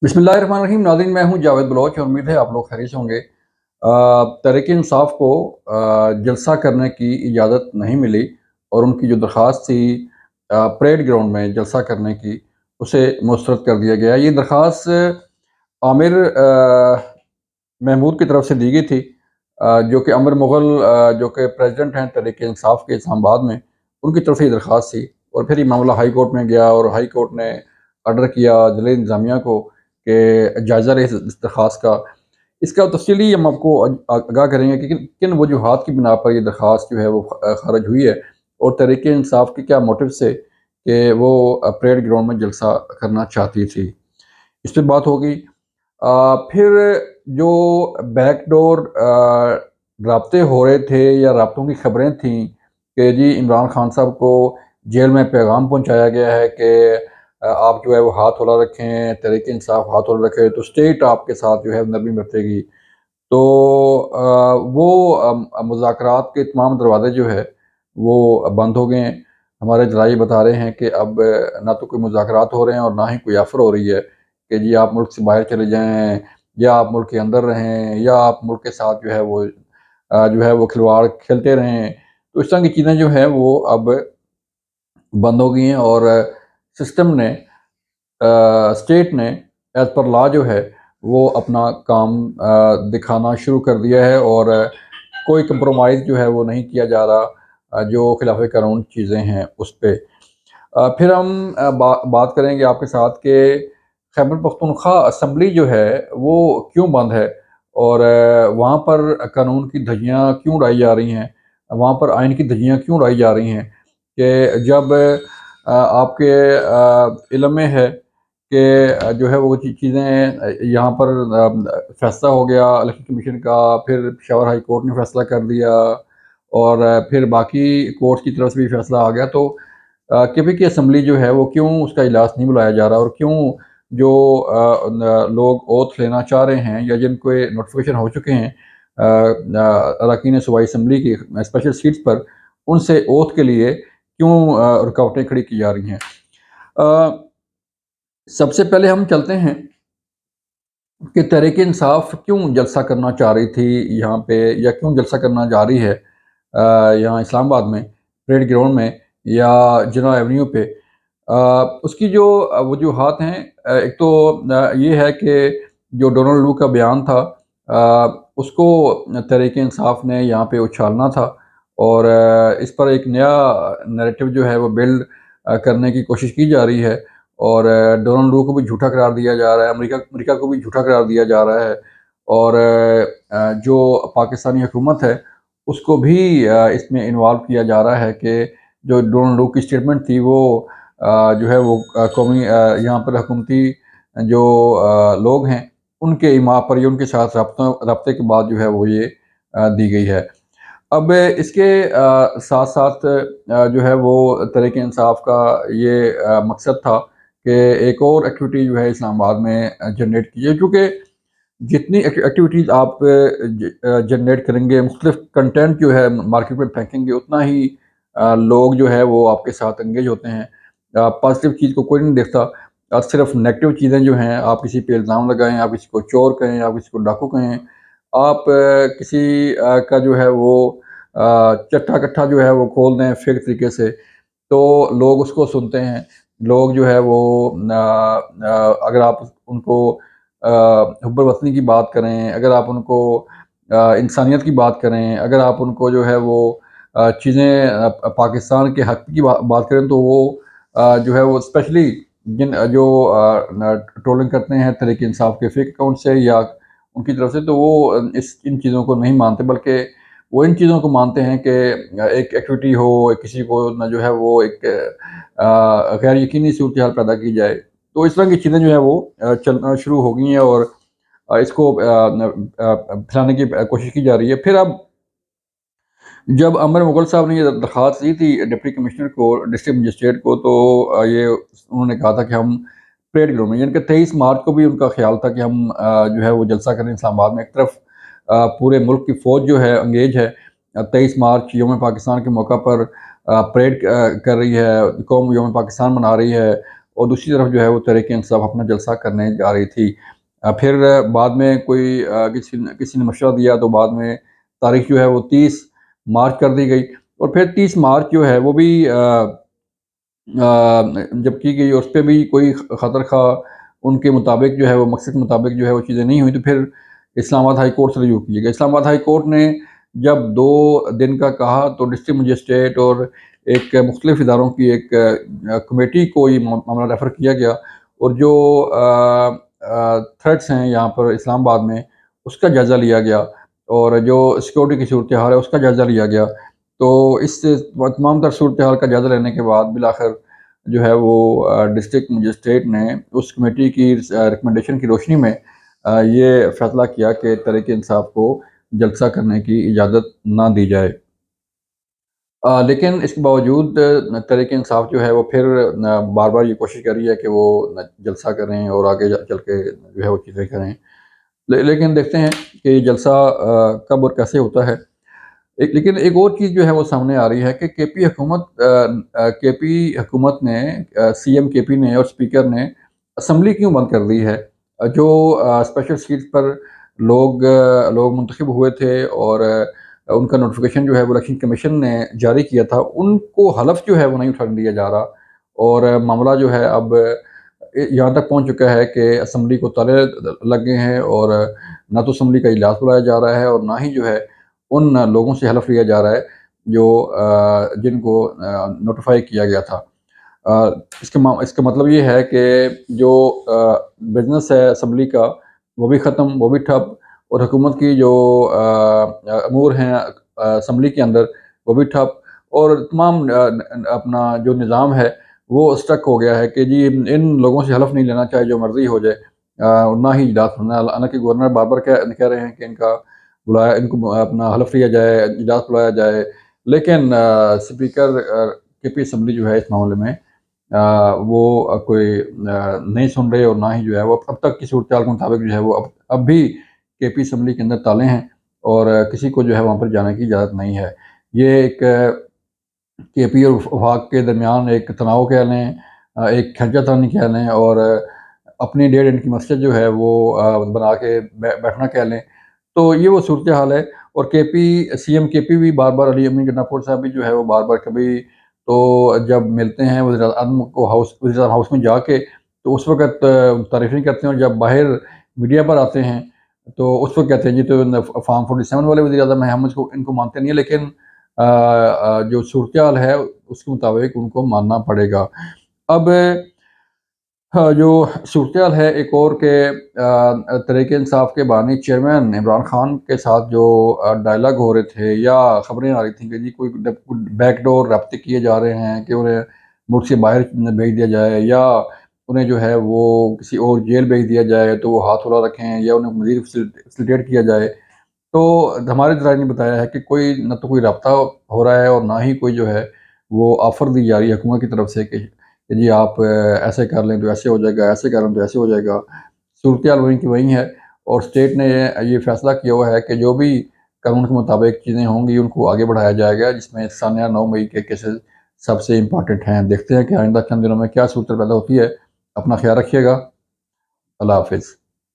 बिस्मिल्लाहिर्रहमानिर्रहीम। नाज़रीन, मैं हूं जावेद बलोच और उम्मीद है आप लोग खैरियत से होंगे। तहरीक-ए-इंसाफ को जलसा करने की इजाज़त नहीं मिली और उनकी जो दरख्वास्त थी परेड ग्राउंड में जलसा करने की, उसे मुस्तरद कर दिया गया। ये दरख्वास्त आमिर महमूद की तरफ से दी गई थी, जो कि आमिर मुग़ल जो कि प्रेसिडेंट हैं तहरीक-ए-इंसाफ के इस्लामाबाद में, उनकी तरफ से ये दरख्वास्त थी। और फिर ये मामला हाई कोर्ट में गया और हाई कोर्ट ने ऑर्डर किया ज़िले इंतज़ामिया को कि जायज़ा रहे इस दरख्वास्त का। इसका तफ़सीली हम आपको आगाह करेंगे कि किन किन वजूहात की बिना पर ये दरख्वास्त जो है वो ख़ारिज हुई है और तहरीक-ए-इंसाफ के क्या मोटिव से कि वो परेड ग्राउंड में जलसा करना चाहती थी। इस पे बात होगी। फिर जो बैकडोर राब्ते हो रहे थे या राब्तों की खबरें थीं कि जी इमरान खान साहब को जेल में पैगाम पहुंचाया गया है कि आप जो है वो हाथ हौला रखें, तहरीक इंसाफ हाथ हौला रखे तो स्टेट आपके साथ जो है नरमी बरतेगी। तो वो मुज़ाकरात के तमाम दरवाज़े जो है वो बंद हो गए हैं। हमारे ज़राए बता रहे हैं कि अब ना तो कोई मुज़ाकरात हो रहे हैं और ना ही कोई ऑफ़र हो रही है कि जी आप मुल्क से बाहर चले जाएँ या आप मुल्क के अंदर रहें या आप मुल्क के साथ जो है वो खिलवाड़ खेलते रहें। तो इस तरह की चीज़ें जो हैं वो अब बंद हो गई हैं और सिस्टम ने स्टेट ने एज़ पर लॉ जो है वो अपना काम दिखाना शुरू कर दिया है और कोई कंप्रोमाइज़ जो है वो नहीं किया जा रहा, जो खिलाफ़ कानून चीज़ें हैं उस पे। फिर हम बात करेंगे आपके साथ कि खैबर पख्तूनख्वा असम्बली जो है वो क्यों बंद है और वहाँ पर कानून की धज्जियाँ क्यों उड़ाई जा रही हैं, वहाँ पर आइन की धज्जियाँ क्यों उड़ाई जा रही हैं कि जब आपके इल्म में है कि जो है वो चीज़ें यहाँ पर फैसला हो गया इलेक्शन कमीशन का, फिर पेशावर हाई कोर्ट ने फैसला कर दिया और फिर बाकी कोर्ट की तरफ से भी फैसला आ गया। तो केपी की असम्बली जो है वो क्यों उसका इजलास नहीं बुलाया जा रहा और क्यों जो लोग ओथ लेना चाह रहे हैं या जिनको ये नोटिफिकेशन हो चुके हैं अरकान सूबाई असम्बली की स्पेशल सीट्स पर, उनसे ओथ के लिए क्यों रुकावटें खड़ी की जा रही हैं। अ, सबसे पहले हम चलते हैं कि तहरीक इंसाफ क्यों जलसा करना चाह रही थी यहाँ पे या क्यों जलसा करना जा रही है यहाँ इस्लामाबाद में परेड ग्राउंड में या जिना एवेन्यू पे। उसकी जो वजूहात हैं, एक तो ये है कि जो डोनाल्ड लू का बयान था उसको तहरीक इंसाफ ने यहाँ पे उछालना था और इस पर एक नया नैरेटिव जो है वो बिल्ड करने की कोशिश की जा रही है और डोनाल्ड लू को भी झूठा करार दिया जा रहा है, अमेरिका अमेरिका को भी झूठा करार दिया जा रहा है और जो पाकिस्तानी हुकूमत है उसको भी इसमें इन्वॉल्व किया जा रहा है कि जो डोनाल्ड लू की स्टेटमेंट थी वो जो है वो कौमी यहाँ पर हुकूमती जो लोग हैं उनके इमा पर या उनके साथ रब्ते के बाद जो है वो ये दी गई है। अब इसके साथ साथ जो है वो तहरीक इंसाफ का ये मकसद था कि एक और एक्टिविटी जो है इस्लामाबाद में जनरेट की है, क्योंकि जितनी एक्टिविटीज़ आप जनरेट करेंगे, मुख्तलिफ कंटेंट जो है मार्केट में फेंकेंगे, उतना ही लोग जो है वो आपके साथ एंगेज होते हैं। पॉजिटिव चीज़ को कोई नहीं देखता और सिर्फ नेगेटिव चीज़ें जो हैं, आप किसी पे इल्ज़ाम लगाएं, आप किसी को चोर कहें, आप किसी को डाकू कहें, आप किसी का जो है वो चट्टा कट्ठा जो है वो खोल दें फेक तरीके से, तो लोग उसको सुनते हैं। लोग जो है वो अगर आप उनको हुब्बुल वतनी की बात करें, अगर आप उनको इंसानियत की बात करें, अगर आप उनको जो है वो चीज़ें पाकिस्तान के हक़ की बात करें, तो वो जो है वो स्पेशली जिन जो ट्रोलिंग करते हैं तहरीक इंसाफ के फेक अकाउंट से या उनकी तरफ से, तो वो इन चीज़ों को नहीं मानते, बल्कि वो इन चीज़ों को मानते हैं कि एक एक्टिविटी हो, किसी को ना जो है वो एक गैर यकीनी सूरत हाल पैदा की जाए। तो इस तरह की चीज़ें जो है वो चलना शुरू हो गई हैं और इसको फैलाने की कोशिश की जा रही है। फिर अब जब अमर मुग़ल साहब ने ये दरख्वास्त दी थी डिप्टी कमिश्नर को, डिस्ट्रिक्ट मजिस्ट्रेट को, तो ये उन्होंने कहा था कि हम परेड ग्राउंड में, यानी कि 23 मार्च को भी उनका ख्याल था कि हम जो है वो जलसा करें इस्लामाबाद में। एक तरफ पूरे मुल्क की फ़ौज जो है एंगेज है, 23 मार्च यौम पाकिस्तान के मौका पर परेड कर रही है, कौम यौम पाकिस्तान मना रही है اور دوسری طرف جو ہے وہ تحریک انصاف اپنا جلسہ کرنے جا رہی تھی۔ پھر بعد میں کوئی کسی نے مشورہ دیا تو بعد میں تاریخ جو ہے وہ 30 مارچ کر دی گئی، اور پھر 30 مارچ جو ہے وہ بھی جب کی گئی، اور اس پہ بھی کوئی خطر خواہ ان کے مطابق جو ہے وہ مقصد کے مطابق جو ہے وہ چیزیں نہیں ہوئی، تو پھر اسلام آباد ہائی کورٹ سے رجوع کیے گئے۔ اسلام آباد ہائی کورٹ نے جب 2 دن کا کہا تو ڈسٹرکٹ مجسٹریٹ اور ایک مختلف اداروں کی ایک کمیٹی کو یہ معاملہ ریفر کیا گیا، اور جو تھریٹس ہیں یہاں پر اسلام آباد میں اس کا جائزہ لیا گیا، اور جو سیکورٹی کی صورتحال ہے اس کا جائزہ لیا گیا۔ تو اس تمام تر صورتحال کا جائزہ لینے کے بعد بالآخر جو ہے وہ ڈسٹرکٹ مجسٹریٹ نے اس کمیٹی کی ریکمنڈیشن کی روشنی میں یہ فیصلہ کیا کہ تحریک انصاف کو جلسہ کرنے کی اجازت نہ دی جائے۔ لیکن اس کے باوجود تحریک انصاف جو ہے وہ پھر بار بار یہ کوشش کر رہی ہے کہ وہ جلسہ کریں اور آگے چل کے جو ہے وہ چیزیں کریں، لیکن دیکھتے ہیں کہ یہ جلسہ کب اور کیسے ہوتا ہے۔ لیکن ایک اور چیز جو ہے وہ سامنے آ رہی ہے کہ کے پی حکومت نے سی ایم کے پی نے اور اسپیکر نے اسمبلی کیوں بند کر دی ہے؟ جو اسپیشل سیٹ پر لوگ منتخب ہوئے تھے اور ان کا نوٹیفیکیشن جو ہے وہ الیکشن کمیشن نے جاری کیا تھا، ان کو حلف جو ہے وہ نہیں اٹھانے دیا جا رہا، اور معاملہ جو ہے اب یہاں تک پہنچ چکا ہے کہ اسمبلی کو تالے لگ گئے ہیں، اور نہ تو اسمبلی کا اجلاس بلایا جا رہا ہے اور نہ ہی جو ہے ان لوگوں سے حلف لیا جا رہا ہے جو جن کو نوٹیفائی کیا گیا تھا۔ اس کا مطلب یہ ہے کہ جو بزنس ہے اسمبلی کا وہ بھی ختم، وہ بھی ٹھپ، اور حکومت کی جو امور ہیں اسمبلی کے اندر وہ بھی ٹھپ، اور تمام اپنا جو نظام ہے وہ اسٹک ہو گیا ہے کہ جی ان لوگوں سے حلف نہیں لینا، چاہے جو مرضی ہو جائے، نہ ہی اجلاس ہونا۔ حالانکہ گورنر بار بار کہہ رہے ہیں کہ ان کو اپنا حلف لیا جائے، اجلاس بلایا جائے، لیکن اسپیکر کے پی اسمبلی جو ہے اس معاملے میں وہ کوئی نہیں سن رہے، اور نہ ہی جو ہے وہ اب تک کی صورتحال کے مطابق جو ہے وہ اب بھی کے پی اسمبلی کے اندر تالے ہیں، اور کسی کو جو ہے وہاں پر جانے کی اجازت نہیں ہے۔ یہ ایک کے پی اور وفاق کے درمیان ایک تناؤ کہہ لیں، ایک کھینچا تانی کہہ لیں، اور اپنی 1.5 انچ کی مسجد جو ہے وہ بنا کے بیٹھنا کہہ لیں، تو یہ وہ صورتحال ہے۔ اور سی ایم کے پی بھی بار بار علی امین گناپور صاحب بھی جو ہے وہ بار بار کبھی تو جب ملتے ہیں وزیر اعظم کو وزیر اعظم ہاؤس میں جا کے تو اس وقت تعریف نہیں کرتے ہیں، اور جب باہر میڈیا پر آتے ہیں تو اس وقت کہتے ہیں جی تو فارم 47 والے وزیر اعظم ہیں، ہم ان کو مانتے نہیں ہیں، لیکن جو صورتحال ہے اس کے مطابق ان کو ماننا پڑے گا۔ اب جو صورتحال ہے ایک اور کہ تحریک انصاف کے بانی چیئرمین عمران خان کے ساتھ جو ڈائلاگ ہو رہے تھے یا خبریں آ رہی تھیں کہ جی کوئی بیک ڈور رابطے کیے جا رہے ہیں کہ انہیں ملک سے باہر بھیج دیا جائے، یا انہیں جو ہے وہ کسی اور جیل بھیج دیا جائے تو وہ ہاتھ کھلا رکھیں، یا انہیں مزید فیسیلیٹیٹ کیا جائے، تو ہمارے ذرائع نے بتایا ہے کہ نہ تو کوئی رابطہ ہو رہا ہے، اور نہ ہی کوئی جو ہے وہ آفر دی جا رہی ہے حکومت کی طرف سے کہ جی آپ ایسے کر لیں تو ایسے ہو جائے گا، ایسے کر لیں تو ایسے ہو جائے گا۔ صورتحال وہیں کی وہیں ہے، اور اسٹیٹ نے یہ فیصلہ کیا ہوا ہے کہ جو بھی قانون کے مطابق چیزیں ہوں گی ان کو آگے بڑھایا جائے گا، جس میں ثانیہ 9 مئی کے کیسز سب سے امپورٹنٹ ہیں۔ دیکھتے ہیں کہ آئندہ چند دنوں میں کیا صورت پیدا ہوتی ہے۔ اپنا خیال رکھیے گا۔ اللہ حافظ۔